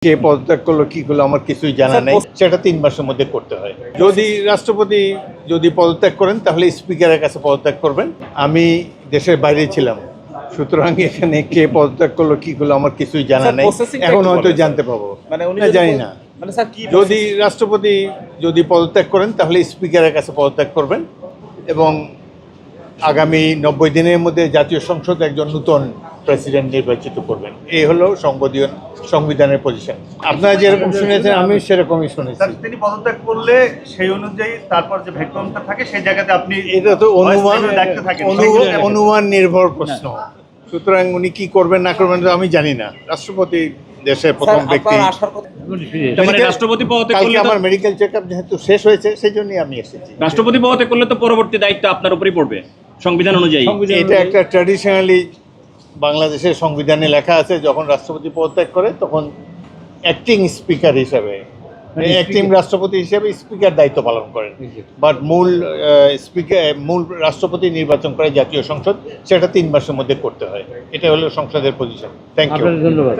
কে পদত্যাগ করলো কি করলো আমার কিছুই জানা নেই, সেটা 3 মাসের মধ্যে করতে হয়। যদি রাষ্ট্রপতি পদত্যাগ করেন তাহলে স্পিকারের কাছে পদত্যাগ করবেন। আমি দেশের বাইরে ছিলাম, সুতরাং এখানে কে পদত্যাগ করলো কি করলো আমার কিছুই জানা নেই। এখন হয়তো জানতে পাবো, জানি না। যদি রাষ্ট্রপতি পদত্যাগ করেন তাহলে স্পিকারের কাছে পদত্যাগ করবেন এবং আগামী 90 দিনের মধ্যে জাতীয় সংসদ একজন নতুন প্রেসিডেন্ট নির্বাচিত করবেন। এই হলো সংবিধানের পজিশন। আপনারা যেরকম শুনেছেন আমি সেরকমই শুনেছি। তিনি পদত্যাগ করলে সেই অনুযায়ী তারপর যে ভ্যাকুয়ামটা থাকে সেই জায়গাতে আপনি এটা তো অনুমান নির্ভর প্রশ্ন, সুতরাং উনি কি করবেন না করবেন আমি জানি না। রাষ্ট্রপতি দেশের প্রথম ব্যক্তি। রাষ্ট্রপতি পদত্যাগ করলে আমার মেডিকেল চেকআপ যেহেতু শেষ হয়েছে সেই জন্যই আমি এসেছি। রাষ্ট্রপতি পদত্যাগ করলে তো পরবর্তী দায়িত্ব আপনার উপরই পড়বে সংবিধান অনুযায়ী। এটা একটা ট্র্যাডিশনালি বাংলাদেশের সংবিধানে লেখা আছে, যখন রাষ্ট্রপতি পদত্যাগ করে তখন অ্যাক্টিং স্পিকার হিসাবে অ্যাক্টিং রাষ্ট্রপতি হিসেবে স্পিকার দায়িত্ব পালন করেন, বাট মূল রাষ্ট্রপতি নির্বাচন করে জাতীয় সংসদ, সেটা 3 মাসের মধ্যে করতে হয়। এটা হলো সংসদের পজিশন। Thank you. ধন্যবাদ।